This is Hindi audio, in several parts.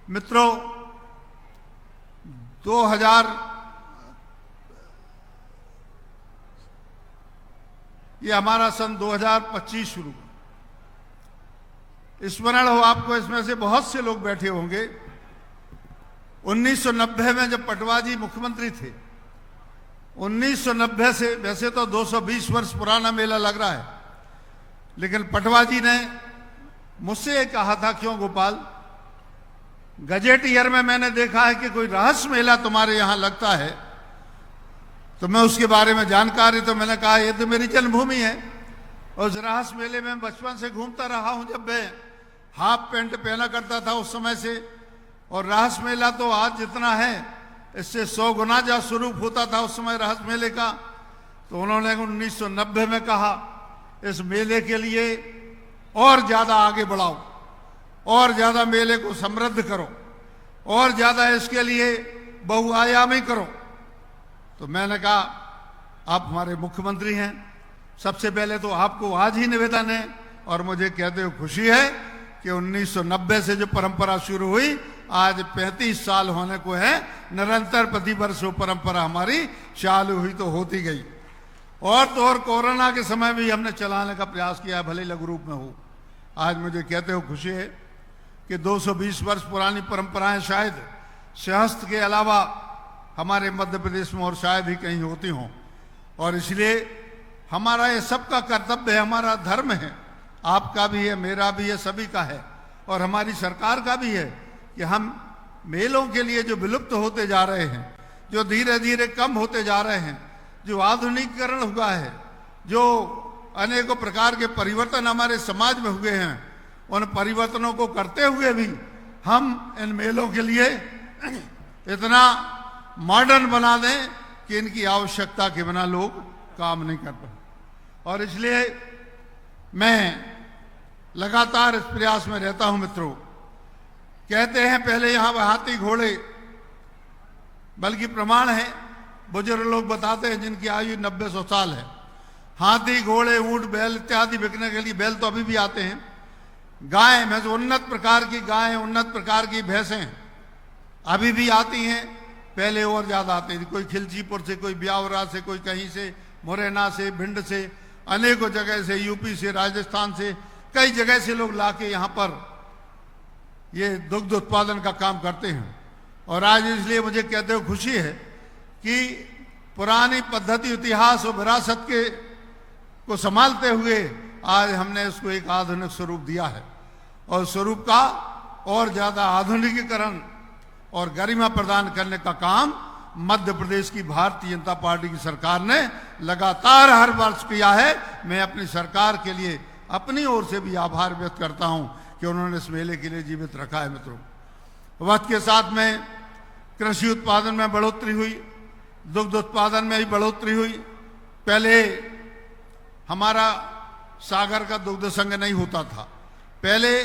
मित्रों, 2000 ये हमारा सन 2025 शुरू हुआ। स्मरण हो आपको, इसमें से बहुत से लोग बैठे होंगे, 1990 में जब पटवा जी मुख्यमंत्री थे, 1990 से, वैसे तो 220 वर्ष पुराना मेला लग रहा है, लेकिन पटवा जी ने मुझसे कहा था, क्यों गोपाल, गजेट ईयर में मैंने देखा है कि कोई रहस्य मेला तुम्हारे यहां लगता है, तो मैं उसके बारे में जानकारी, तो मैंने कहा ये तो मेरी जन्मभूमि है, और उस रहस्य मेले में बचपन से घूमता रहा हूं। जब मैं हाफ पैंट पहना करता था उस समय से, और रहस्य मेला तो आज जितना है इससे 100 गुना जा स्वरूप होता था उस समय रहस्य मेले का। तो उन्होंने 1990 में कहा इस मेले के लिए और ज्यादा आगे बढ़ाओ, और ज्यादा मेले को समृद्ध करो, और ज्यादा इसके लिए बहुआयामी करो। तो मैंने कहा आप हमारे मुख्यमंत्री हैं, सबसे पहले तो आपको आज ही निवेदन है, और मुझे कहते हुए खुशी है कि 1990 से जो परंपरा शुरू हुई आज 35 साल होने को है, निरंतर प्रतिवर्ष वो परंपरा हमारी चालू हुई तो होती गई। और तो और कोरोना के समय भी हमने चलाने का प्रयास किया, भले लघु रूप में हो। आज मुझे कहते हुए खुशी है कि 220 वर्ष पुरानी परंपराएं शायद सिंहस्थ के अलावा हमारे मध्य प्रदेश में और शायद ही कहीं होती हों, और इसलिए हमारा ये सबका कर्तव्य है, हमारा धर्म है, आपका भी है, मेरा भी है, सभी का है, और हमारी सरकार का भी है कि हम मेलों के लिए जो विलुप्त होते जा रहे हैं, जो धीरे धीरे कम होते जा रहे हैं, जो आधुनिकीकरण हुआ है, जो अनेकों प्रकार के परिवर्तन हमारे समाज में हुए हैं, उन परिवर्तनों को करते हुए भी हम इन मेलों के लिए इतना मॉडर्न बना दें कि इनकी आवश्यकता के बिना लोग काम नहीं कर पाए। और इसलिए मैं लगातार इस प्रयास में रहता हूं। मित्रों, कहते हैं पहले यहां हाथी घोड़े, बल्कि प्रमाण है, बुजुर्ग लोग बताते हैं जिनकी आयु 90-100 साल है, हाथी घोड़े ऊंट बैल इत्यादि बिकने के लिए, बैल तो अभी भी आते हैं, गाय में जो उन्नत प्रकार की गायें, उन्नत प्रकार की भैंसें अभी भी आती हैं, पहले और ज्यादा आते थे। कोई खिलचीपुर से, कोई ब्यावरा से, कोई कहीं से, मुरैना से, भिंड से, अनेकों जगह से, यूपी से, राजस्थान से, कई जगह से लोग लाके यहाँ पर ये दुग्ध उत्पादन का काम करते हैं। और आज इसलिए मुझे कहते हुए खुशी है कि पुरानी पद्धति, इतिहास और विरासत के को संभालते हुए आज हमने उसको एक आधुनिक स्वरूप दिया है, और स्वरूप का और ज्यादा आधुनिकीकरण और गरिमा प्रदान करने का काम मध्य प्रदेश की भारतीय जनता पार्टी की सरकार ने लगातार हर वर्ष किया है। मैं अपनी सरकार के लिए अपनी ओर से भी आभार व्यक्त करता हूं कि उन्होंने इस मेले के लिए जीवित रखा है। मित्रों, वक्त के साथ में कृषि उत्पादन में बढ़ोतरी हुई, दुग्ध उत्पादन में भी बढ़ोतरी हुई। पहले हमारा सागर का दुग्ध संघ नहीं होता था, पहले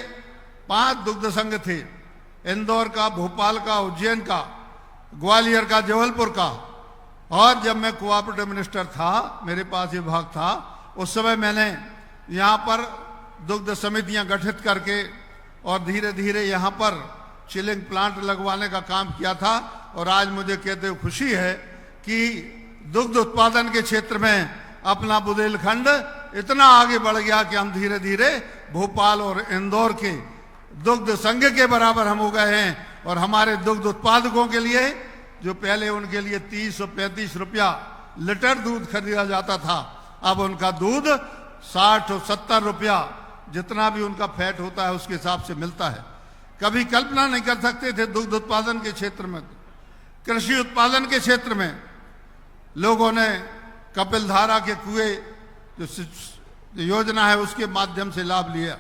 5 दुग्ध संघ थे, इंदौर का, भोपाल का, उज्जैन का, ग्वालियर का, जबलपुर का। और जब मैं कोऑपरेटिव मिनिस्टर था, मेरे पास ये विभाग था, उस समय मैंने यहाँ पर दुग्ध समितियां गठित करके और धीरे धीरे यहाँ पर चिलिंग प्लांट लगवाने का काम किया था। और आज मुझे कहते हुए खुशी है कि दुग्ध उत्पादन के क्षेत्र में अपना बुंदेलखंड इतना आगे बढ़ गया कि हम धीरे धीरे भोपाल और इंदौर के दुग्ध संघ के बराबर हम हो गए हैं। और हमारे दुग्ध उत्पादकों के लिए, जो पहले उनके लिए 30 और 35 रुपया लीटर दूध खरीदा जाता था, अब उनका दूध 60 और 70 रुपया, जितना भी उनका फैट होता है उसके हिसाब से मिलता है। कभी कल्पना नहीं कर सकते थे दुग्ध उत्पादन के क्षेत्र में। कृषि उत्पादन के क्षेत्र में लोगों ने कपिल धारा के कुएं जो योजना है उसके माध्यम से लाभ लिया।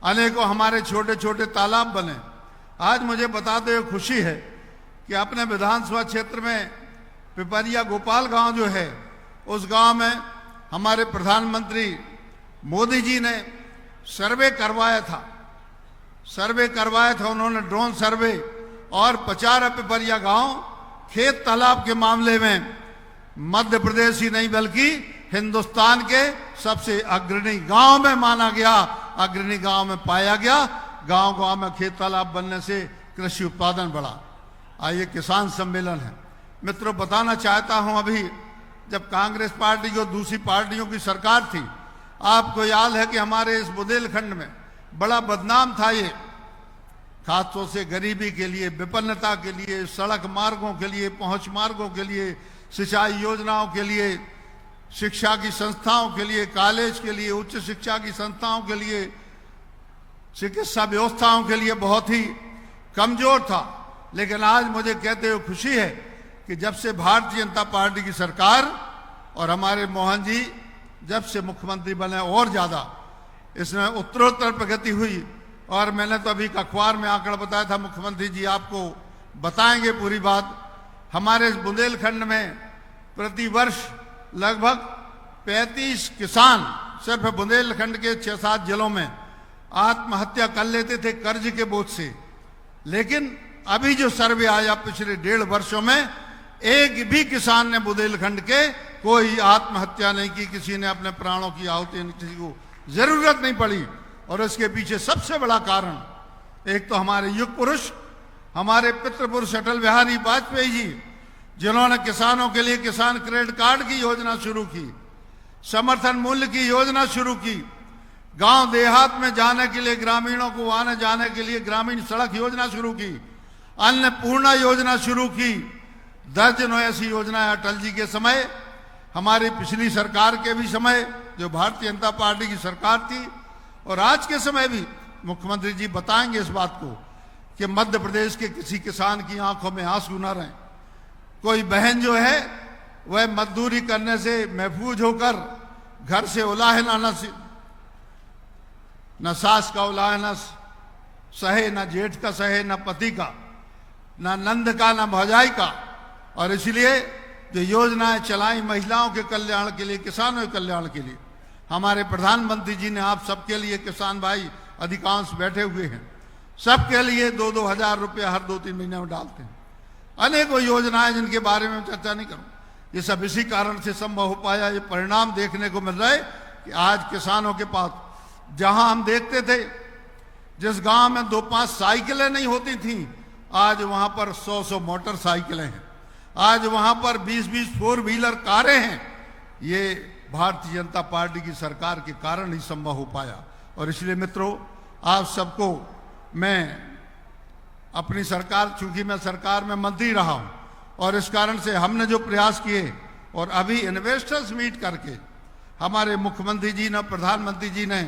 अनेकों हमारे छोटे छोटे तालाब बने। आज मुझे बताते हुए खुशी है कि अपने विधानसभा क्षेत्र में पिपरिया गोपाल गांव जो है, उस गांव में हमारे प्रधानमंत्री मोदी जी ने सर्वे करवाया था, उन्होंने ड्रोन सर्वे, और 50 पिपरिया गांव खेत तालाब के मामले में मध्य प्रदेश ही नहीं बल्कि हिंदुस्तान के सबसे अग्रणी गांव में माना गया, अग्रणी गांव में पाया गया। गांव गांव में खेत तालाब बनने से कृषि उत्पादन बढ़ा। आइए किसान सम्मेलन है। मित्रों, बताना चाहता हूं, अभी जब कांग्रेस पार्टी को दूसरी पार्टियों की सरकार थी, आपको याद है कि हमारे इस बुंदेलखंड में बड़ा बदनाम था ये, खासतौर से गरीबी के लिए, विपन्नता के लिए, सड़क मार्गों के लिए, पहुंच मार्गों के लिए, सिंचाई योजनाओं के लिए, शिक्षा की संस्थाओं के लिए, कॉलेज के लिए, उच्च शिक्षा की संस्थाओं के लिए, चिकित्सा व्यवस्थाओं के लिए बहुत ही कमजोर था। लेकिन आज मुझे कहते हुए खुशी है कि जब से भारतीय जनता पार्टी की सरकार और हमारे मोहन जी जब से मुख्यमंत्री बने, और ज्यादा इसमें उत्तरोत्तर प्रगति हुई। और मैंने तो अभी अखबार में आंकड़ा बताया था, मुख्यमंत्री जी आपको बताएंगे पूरी बात। हमारे इस बुंदेलखंड में प्रति वर्ष लगभग 35 किसान सिर्फ बुंदेलखंड के 6-7 जिलों में आत्महत्या कर लेते थे कर्ज के बोझ से। लेकिन अभी जो सर्वे आया पिछले 1.5 वर्षों में, एक भी किसान ने बुंदेलखंड के कोई आत्महत्या नहीं की, किसी ने अपने प्राणों की आहुति, किसी को जरूरत नहीं पड़ी। और इसके पीछे सबसे बड़ा कारण, एक तो हमारे युग पुरुष, हमारे पितृपुरुष अटल बिहारी वाजपेयी जी, जिन्होंने किसानों के लिए किसान क्रेडिट कार्ड की योजना शुरू की, समर्थन मूल्य की योजना शुरू की, गांव देहात में जाने के लिए, ग्रामीणों को आने जाने के लिए ग्रामीण सड़क योजना शुरू की, अन्नपूर्णा योजना शुरू की। दर्जनों ऐसी योजनाएं अटल जी के समय, हमारी पिछली सरकार के भी समय, जो भारतीय जनता पार्टी की सरकार थी, और आज के समय भी मुख्यमंत्री जी बताएंगे इस बात को कि मध्य प्रदेश के किसी किसान की आंखों में आंसू न रहें। कोई बहन जो है वह मजदूरी करने से महफूज होकर घर से उलाहना न सास का उलाहना सहे, न जेठ का सहे, न पति का, न नंद का, न भौजाई का। और इसलिए जो योजनाएं चलाई महिलाओं के कल्याण के लिए, किसानों के कल्याण के लिए, हमारे प्रधानमंत्री जी ने आप सबके लिए, किसान भाई अधिकांश बैठे हुए हैं, सबके लिए 2-2 हजार रुपये हर 2-3 महीने में डालते हैं। अनेकों योजनाएं जिनके बारे में चर्चा नहीं करूं, ये सब इसी कारण से संभव हो पाया। ये परिणाम देखने को मिल रहा है कि आज किसानों के पास, जहां हम देखते थे जिस गांव में 2-5 साइकिलें नहीं होती थी, आज वहां पर 100-100 मोटरसाइकिलें हैं, आज वहां पर 20-20 4 व्हीलर कारें हैं। ये भारतीय जनता पार्टी की सरकार के कारण ही संभव हो पाया। और इसलिए मित्रों, आप सबको मैं अपनी सरकार, चूंकि मैं सरकार में मंत्री रहा हूं, और इस कारण से हमने जो प्रयास किए, और अभी इन्वेस्टर्स मीट करके हमारे मुख्यमंत्री जी ने, प्रधानमंत्री जी ने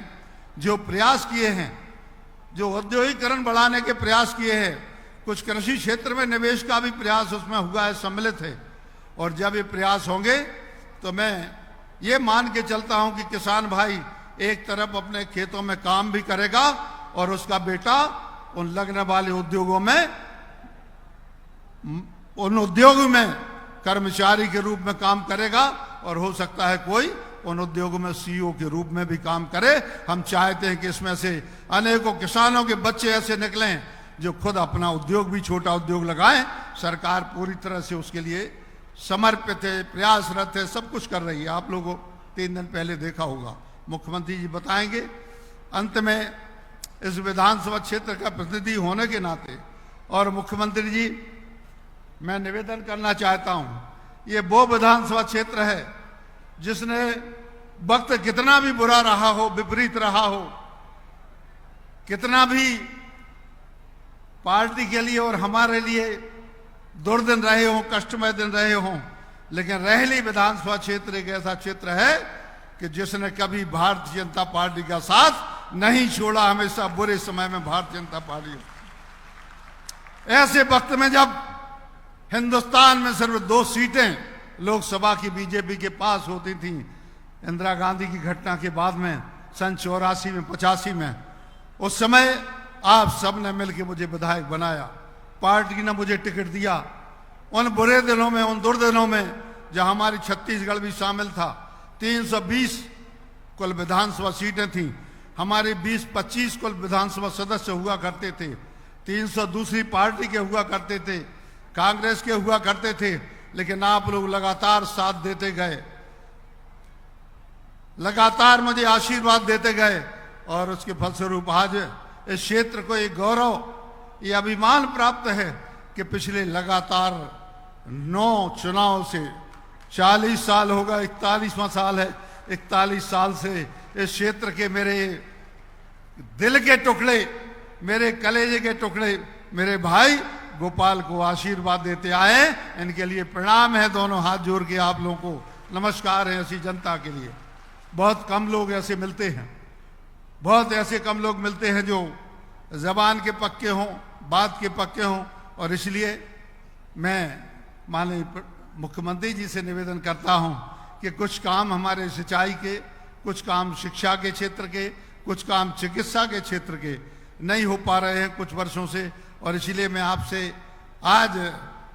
जो प्रयास किए हैं, जो औद्योगिकरण बढ़ाने के प्रयास किए हैं, कुछ कृषि क्षेत्र में निवेश का भी प्रयास उसमें हुआ है, सम्मिलित है। और जब ये प्रयास होंगे तो मैं ये मान के चलता हूं कि किसान भाई एक तरफ अपने खेतों में काम भी करेगा और उसका बेटा उन लगने वाले उद्योगों में, उन उद्योगों में कर्मचारी के रूप में काम करेगा, और हो सकता है कोई उन उद्योगों में सीईओ के रूप में भी काम करे। हम चाहते हैं कि इसमें से अनेकों किसानों के बच्चे ऐसे निकलें जो खुद अपना उद्योग भी, छोटा उद्योग लगाएं। सरकार पूरी तरह से उसके लिए समर्पित है, प्रयासरत है, सब कुछ कर रही है। आप लोगों 3 दिन पहले देखा होगा, मुख्यमंत्री जी बताएंगे। अंत में इस विधानसभा क्षेत्र का प्रतिनिधि होने के नाते, और मुख्यमंत्री जी, मैं निवेदन करना चाहता हूं, ये वो विधानसभा क्षेत्र है जिसने वक्त कितना भी बुरा रहा हो, विपरीत रहा हो, कितना भी पार्टी के लिए और हमारे लिए दुर्दिन रहे हों, कष्टमय दिन रहे हों, लेकिन रहली विधानसभा क्षेत्र एक ऐसा क्षेत्र है कि जिसने कभी भारतीय जनता पार्टी का साथ नहीं छोड़ा। हमेशा बुरे समय में भारतीय जनता पार्टी, ऐसे वक्त में जब हिंदुस्तान में सिर्फ 2 सीटें लोकसभा की बीजेपी के पास होती थी, इंदिरा गांधी की घटना के बाद में सन 84 में, 85 में, उस समय आप सब ने मिलकर मुझे विधायक बनाया, पार्टी ने मुझे टिकट दिया। उन बुरे दिनों में, उन दुर्दिनों में, जहां हमारी छत्तीसगढ़ भी शामिल था, 320 कुल विधानसभा सीटें थीं, हमारे 20-25 कुल विधानसभा सदस्य हुआ करते थे, 300 दूसरी पार्टी के हुआ करते थे, कांग्रेस के हुआ करते थे। लेकिन आप लोग लगातार साथ देते गए, लगातार मुझे आशीर्वाद देते गए, और उसके फलस्वरूप आज इस क्षेत्र को एक गौरव ये अभिमान प्राप्त है कि पिछले लगातार 9 चुनाव से 40 साल होगा, 41वां साल है, 41 साल से इस क्षेत्र के मेरे दिल के टुकड़े, मेरे कलेजे के टुकड़े, मेरे भाई गोपाल को आशीर्वाद देते आए। इनके लिए प्रणाम है, दोनों हाथ जोड़ के आप लोगों को नमस्कार है। ऐसी जनता के लिए बहुत कम लोग ऐसे मिलते हैं, बहुत ऐसे कम लोग मिलते हैं जो जबान के पक्के हों, बात के पक्के हों। और इसलिए मैं माननीय मुख्यमंत्री जी से निवेदन करता हूं कि कुछ काम हमारे सिंचाई के, कुछ काम शिक्षा के क्षेत्र के, कुछ काम चिकित्सा के क्षेत्र के नहीं हो पा रहे हैं कुछ वर्षों से। और इसलिए मैं आपसे आज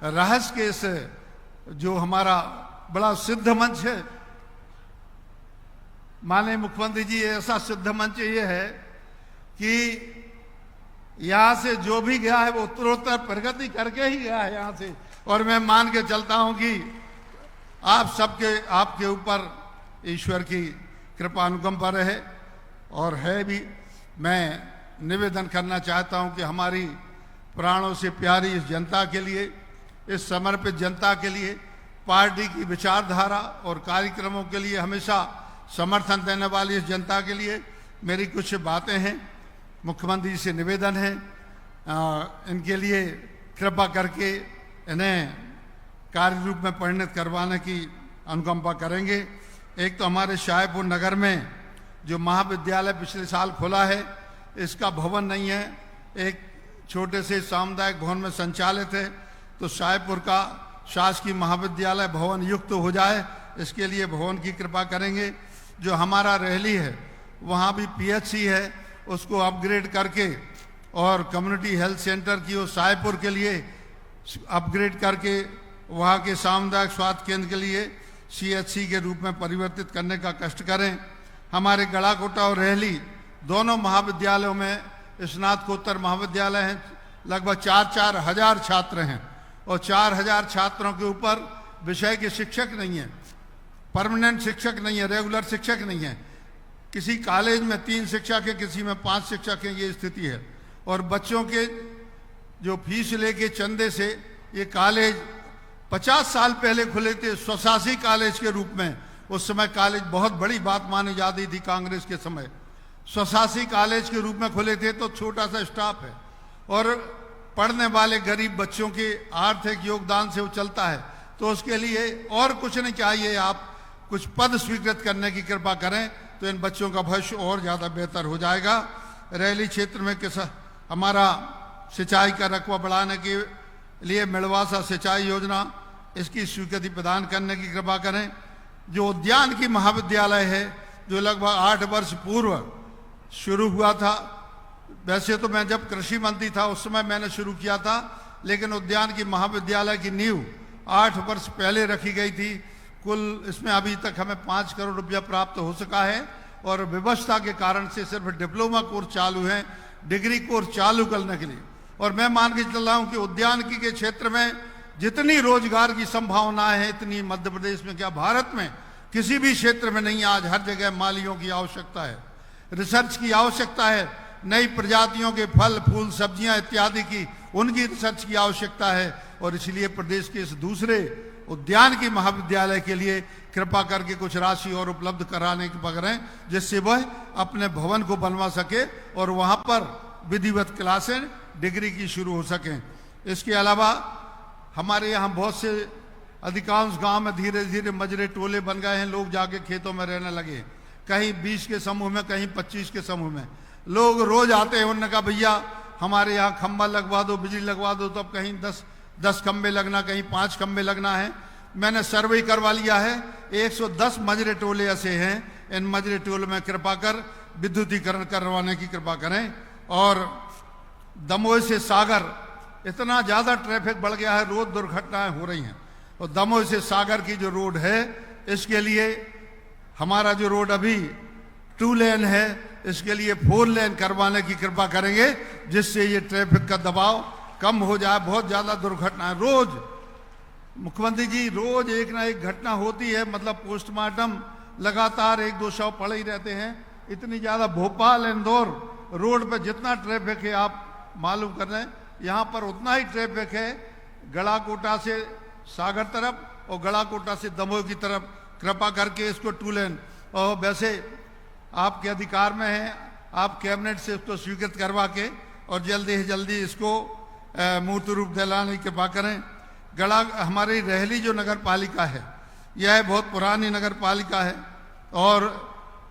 रहस्य के इस जो हमारा बड़ा सिद्ध मंच है, माननीय मुख्यमंत्री जी, ऐसा सिद्ध मंच ये है कि यहां से जो भी गया है वो उत्तरोत्तर प्रगति करके ही गया है यहां से। और मैं मान के चलता हूं कि आप सबके, आपके ऊपर ईश्वर की कृपा अनुकंपा रहे और है भी। मैं निवेदन करना चाहता हूं कि हमारी प्राणों से प्यारी इस जनता के लिए, इस समर्पित जनता के लिए, पार्टी की विचारधारा और कार्यक्रमों के लिए हमेशा समर्थन देने वाली इस जनता के लिए मेरी कुछ बातें हैं। मुख्यमंत्री जी से निवेदन है, इनके लिए कृपा करके इन्हें कार्य रूप में परिणत करवाने की अनुकंपा करेंगे। एक तो हमारे शाहपुर नगर में जो महाविद्यालय पिछले साल खुला है, इसका भवन नहीं है, एक छोटे से सामुदायिक भवन में संचालित है। तो शाहपुर का शासकीय महाविद्यालय भवन युक्त हो जाए, इसके लिए भवन की कृपा करेंगे। जो हमारा रहली है वहाँ भी पीएचसी है, उसको अपग्रेड करके और कम्युनिटी हेल्थ सेंटर की और शाहपुर के लिए अपग्रेड करके वहाँ के सामुदायिक स्वास्थ्य केंद्र के लिए सीएचसी के रूप में परिवर्तित करने का कष्ट करें। हमारे गड़ाकोटा और रहली दोनों महाविद्यालयों में स्नातकोत्तर महाविद्यालय हैं, लगभग 4-4 हजार छात्र हैं और 4,000 छात्रों के ऊपर विषय के शिक्षक नहीं है, परमानेंट शिक्षक नहीं है, रेगुलर शिक्षक नहीं है। किसी कॉलेज में 3 शिक्षक हैं, किसी में 5 शिक्षक हैं, ये स्थिति है। और बच्चों के जो फीस लेके चंदे से ये कॉलेज 50 साल पहले खुले थे स्वशासी कॉलेज के रूप में। उस समय कॉलेज बहुत बड़ी बात मानी जाती थी कांग्रेस के समय। स्वशासी कॉलेज के रूप में खुले थे तो छोटा सा स्टाफ है और पढ़ने वाले गरीब बच्चों के आर्थिक योगदान से वो चलता है। तो उसके लिए और कुछ नहीं चाहिए, आप कुछ पद स्वीकृत करने की कृपा करें तो इन बच्चों का भविष्य और ज़्यादा बेहतर हो जाएगा। रैली क्षेत्र में हमारा सिंचाई का रकबा बढ़ाने के लिए मिड़वासा सिंचाई योजना, इसकी स्वीकृति प्रदान करने की कृपा करें। जो उद्यान की महाविद्यालय है जो लगभग 8 वर्ष पूर्व शुरू हुआ था, वैसे तो मैं जब कृषि मंत्री था उस समय मैंने शुरू किया था, लेकिन उद्यान की महाविद्यालय की नींव 8 वर्ष पहले रखी गई थी। कुल इसमें अभी तक हमें 5 करोड़ रुपया प्राप्त हो सका है और व्यवस्था के कारण से सिर्फ डिप्लोमा कोर्स चालू है, डिग्री कोर्स चालू करने के लिए। और मैं मान के चल रहा हूँ कि उद्यानिकी के क्षेत्र में जितनी रोजगार की संभावनाएं हैं इतनी मध्य प्रदेश में क्या भारत में किसी भी क्षेत्र में नहीं। आज हर जगह मालियों की आवश्यकता है, रिसर्च की आवश्यकता है, नई प्रजातियों के फल फूल सब्जियां इत्यादि की उनकी रिसर्च की आवश्यकता है। और इसलिए प्रदेश के इस दूसरे उद्यान की महाविद्यालय के लिए कृपा करके कुछ राशि और उपलब्ध कराने की करें, जिससे वह अपने भवन को बनवा सके और वहां पर विधिवत क्लासें डिग्री की शुरू हो सकें। इसके अलावा हमारे यहाँ बहुत से अधिकांश गांव में धीरे धीरे मजरे टोले बन गए हैं, लोग जाके खेतों में रहने लगे, कहीं 20 के समूह में, कहीं 25 के समूह में। लोग रोज आते हैं, उन्होंने कहा भैया हमारे यहाँ खंबा लगवा दो, बिजली लगवा दो। तो अब कहीं 10 खंबे लगना, कहीं 5 खंबे लगना है। मैंने सर्वे करवा लिया है, 110 मजरे टोले ऐसे हैं। इन मजरे टोले में कृपा कर विद्युतीकरण करवाने की कृपा करें। और दमोह से सागर इतना ज़्यादा ट्रैफिक बढ़ गया है, रोज दुर्घटनाएं हो रही हैं। और दमोह से सागर की जो रोड है, इसके लिए हमारा जो रोड अभी 2 लेन है, इसके लिए 4 लेन करवाने की कृपा करेंगे, जिससे ये ट्रैफिक का दबाव कम हो जाए। बहुत ज़्यादा दुर्घटनाएं रोज, मुख्यमंत्री जी, रोज एक ना एक घटना होती है, मतलब पोस्टमार्टम लगातार 1-2 शव पड़े ही रहते हैं। इतनी ज़्यादा भोपाल इंदौर रोड पर जितना ट्रैफिक है आप मालूम कर रहे हैं, यहाँ पर उतना ही ट्रैफिक है गलाकोटा से सागर तरफ और गलाकोटा से दमोह की तरफ। कृपा करके इसको 2 लेन, और वैसे आपके अधिकार में है, आप कैबिनेट से इसको स्वीकृत करवा के और जल्दी से जल्दी इसको मूर्त रूप दिलाने की कृपा करें। हमारी रहली जो नगर पालिका है, यह बहुत पुरानी नगर पालिका है और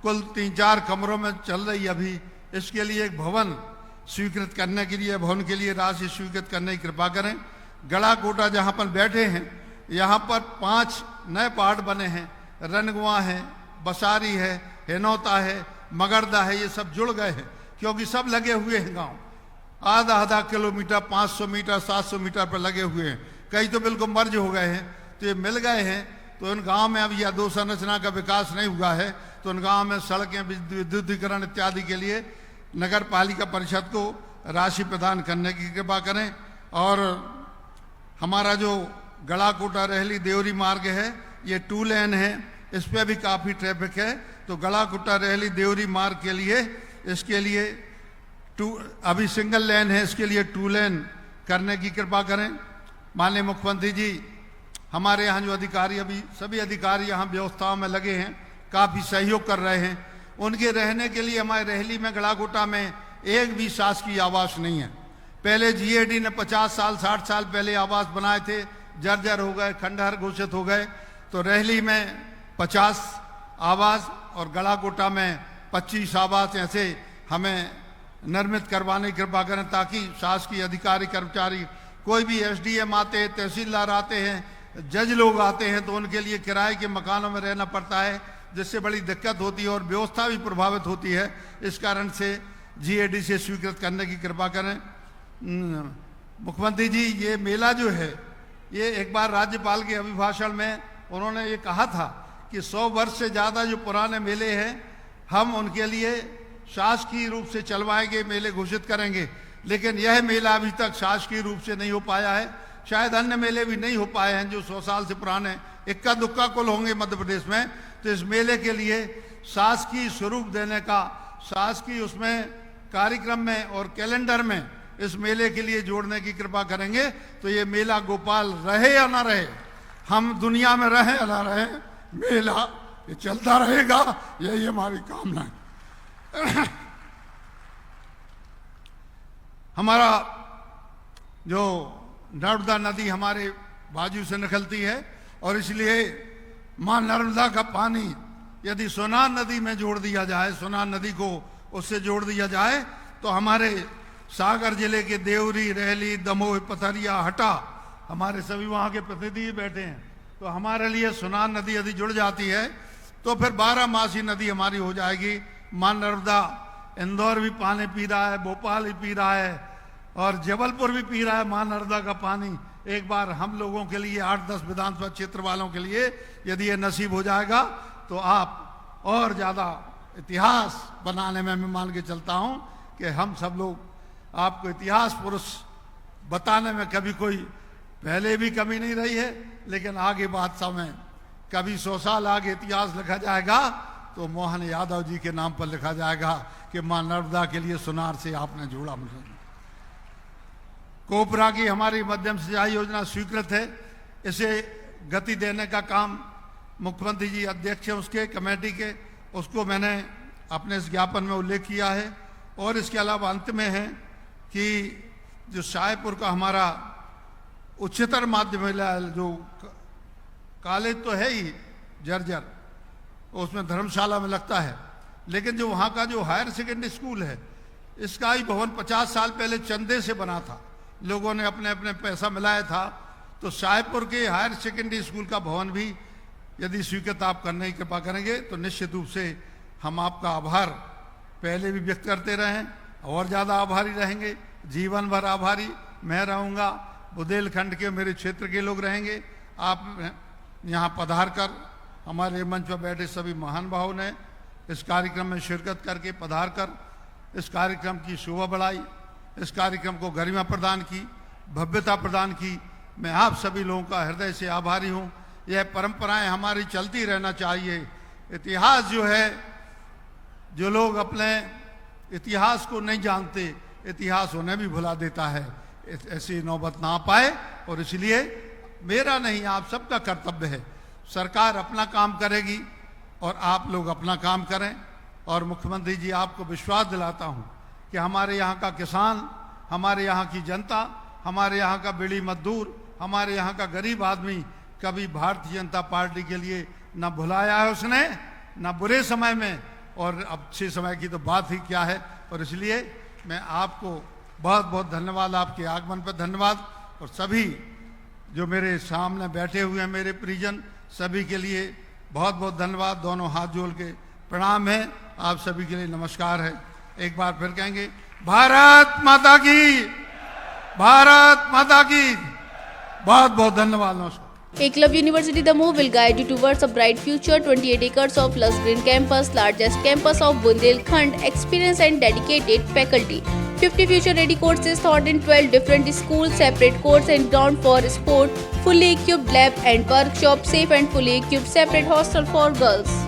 कुल 3-4 कमरों में चल रही अभी। इसके लिए एक भवन स्वीकृत करने के लिए, भवन के लिए राशि स्वीकृत करने की कृपा करें। गलाकोटा जहाँ पर बैठे हैं, यहाँ पर 5 नए पार्ट बने हैं। रनगुआ है, बसारी है, हेनौता है, मगरदा है, ये सब जुड़ गए हैं क्योंकि सब लगे हुए हैं गांव। आधा किलोमीटर, 500 मीटर, 700 मीटर पर लगे हुए हैं। कई तो बिल्कुल मर्ज हो गए हैं, तो ये मिल गए हैं। तो उन गांव में अब यह अधोसंरचना का विकास नहीं हुआ है, तो उन गांव में सड़कें, विद्युतीकरण इत्यादि के लिए नगर पालिका परिषद को राशि प्रदान करने की कृपा करें। और हमारा जो गलाकोटा रहली देवरी मार्ग है, ये 2 लेन है, इस पर भी काफ़ी ट्रैफिक है। तो गलाकोटा रहली देवरी मार्ग के लिए, इसके लिए अभी सिंगल लेन है, इसके लिए 2 लेन करने की कृपा करें। माननीय मुख्यमंत्री जी, हमारे यहाँ जो अधिकारी, अभी सभी अधिकारी यहाँ व्यवस्थाओं में लगे हैं, काफ़ी सहयोग कर रहे हैं। उनके रहने के लिए हमारे रहली में, गलाकोटा में एक भी शासकीय आवास नहीं है। पहले जीएडी ने 50 साल 60 साल पहले आवास बनाए थे, जर्जर हो गए, खंडहर घोषित हो गए। तो रहली में 50 आवास और गलाकोटा में 25 आवास ऐसे हमें निर्मित करवाने की कृपा करें, ताकि शासकीय अधिकारी कर्मचारी, कोई भी एसडीएम आते हैं, तहसीलदार आते हैं, जज लोग आते हैं, तो उनके लिए किराए के मकानों में रहना पड़ता है, जिससे बड़ी दिक्कत होती है और व्यवस्था भी प्रभावित होती है। इस कारण से जीएडी से स्वीकृत करने की कृपा करें। मुख्यमंत्री जी, ये मेला जो है, ये एक बार राज्यपाल के अभिभाषण में उन्होंने ये कहा था कि 100 वर्ष से ज़्यादा जो पुराने मेले हैं, हम उनके लिए शासकीय रूप से चलवाएंगे, मेले घोषित करेंगे। लेकिन यह मेला अभी तक शासकीय रूप से नहीं हो पाया है। शायद अन्य मेले भी नहीं हो पाए हैं जो 100 साल से पुराने, इक्का दुक्का कुल होंगे मध्य प्रदेश में। तो इस मेले के लिए शासकीय स्वरूप देने का, शासकीय उसमें कार्यक्रम में और कैलेंडर में इस मेले के लिए जोड़ने की कृपा करेंगे। तो ये मेला गोपाल रहे या ना रहे, हम दुनिया में रहे या ना रहे, मेला ये चलता रहेगा, यही हमारी कामना है। हमारा जो नर्मदा नदी हमारे बाजू से निकलती है, और इसलिए मां नर्मदा का पानी यदि सोनार नदी में जोड़ दिया जाए, सोनार नदी को उससे जोड़ दिया जाए, तो हमारे सागर जिले के देवरी, रहली, दमोह, पथरिया, हटा, हमारे सभी वहाँ के प्रतिनिधि बैठे हैं। तो हमारे लिए सोनार नदी यदि जुड़ जाती है तो फिर 12मासी नदी हमारी हो जाएगी। मां नर्मदा, इंदौर भी पानी पी रहा है, भोपाल भी पी रहा है और जबलपुर भी पी रहा है मां नर्मदा का पानी। एक बार हम लोगों के लिए, 8-10 विधानसभा क्षेत्र वालों के लिए यदि ये नसीब हो जाएगा, तो आप और ज़्यादा इतिहास बनाने में मैं मान के चलता हूँ कि हम सब लोग आपको इतिहास पुरुष बताने में कभी कोई पहले भी कमी नहीं रही है, लेकिन आगे बात समय कभी 100 साल आगे इतिहास लिखा जाएगा तो मोहन यादव जी के नाम पर लिखा जाएगा कि मां नर्मदा के लिए सुनार से आपने जोड़ा मुझे। कोपरा की हमारी मध्यम सिंचाई योजना स्वीकृत है, इसे गति देने का काम मुख्यमंत्री जी अध्यक्ष हैं उसके कमेटी के, उसको मैंने अपने इस ज्ञापन में उल्लेख किया है। और इसके अलावा अंत में है कि जो शाहपुर का हमारा उच्चतर माध्यमिक जो कॉलेज तो है ही जर्जर, उसमें धर्मशाला में लगता है, लेकिन जो वहाँ का जो हायर सेकेंडरी स्कूल है, इसका ही भवन 50 साल पहले चंदे से बना था, लोगों ने अपने अपने पैसा मिलाया था। तो शाहपुर के हायर सेकेंडरी स्कूल का भवन भी यदि स्वीकृत आप करने की कृपा करेंगे तो निश्चित रूप से हम आपका आभार पहले भी व्यक्त करते रहें और ज़्यादा आभारी रहेंगे, जीवन भर आभारी मैं रहूँगा, बुंदेलखंड के मेरे क्षेत्र के लोग रहेंगे। आप यहाँ पधार कर, हमारे मंच पर बैठे सभी महान भावों ने इस कार्यक्रम में शिरकत करके पधार कर इस कार्यक्रम की शोभा बढ़ाई, इस कार्यक्रम को गरिमा प्रदान की, भव्यता प्रदान की। मैं आप सभी लोगों का हृदय से आभारी हूँ। यह परंपराएं हमारी चलती रहना चाहिए। इतिहास जो है, जो लोग अपने इतिहास को नहीं जानते, इतिहास उन्हें भी भुला देता है। ऐसी नौबत ना पाए। और इसलिए मेरा नहीं, आप सबका कर्तव्य है, सरकार अपना काम करेगी और आप लोग अपना काम करें। और मुख्यमंत्री जी, आपको विश्वास दिलाता हूं कि हमारे यहाँ का किसान, हमारे यहाँ की जनता, हमारे यहाँ का बीड़ी मजदूर, हमारे यहाँ का गरीब आदमी कभी भारतीय जनता पार्टी के लिए न भुलाया है उसने, न बुरे समय में, और अच्छे समय की तो बात ही क्या है। और इसलिए मैं आपको बहुत बहुत धन्यवाद, आपके आगमन पर धन्यवाद। और सभी जो मेरे सामने बैठे हुए हैं, मेरे परिजन, सभी के लिए बहुत बहुत धन्यवाद। दोनों हाथ जोड़ के प्रणाम है, आप सभी के लिए नमस्कार है। एक बार फिर कहेंगे, भारत माता की, भारत माता की। बहुत बहुत धन्यवाद, नमस्कार। Eklavya University The Move will guide you towards a bright future. 28 acres of lush green campus, largest campus of Bundelkhand, experienced and dedicated faculty. 50 future-ready courses taught in 12 different schools, separate courts and ground for sport, fully equipped lab and workshop, safe and fully equipped separate hostel for girls.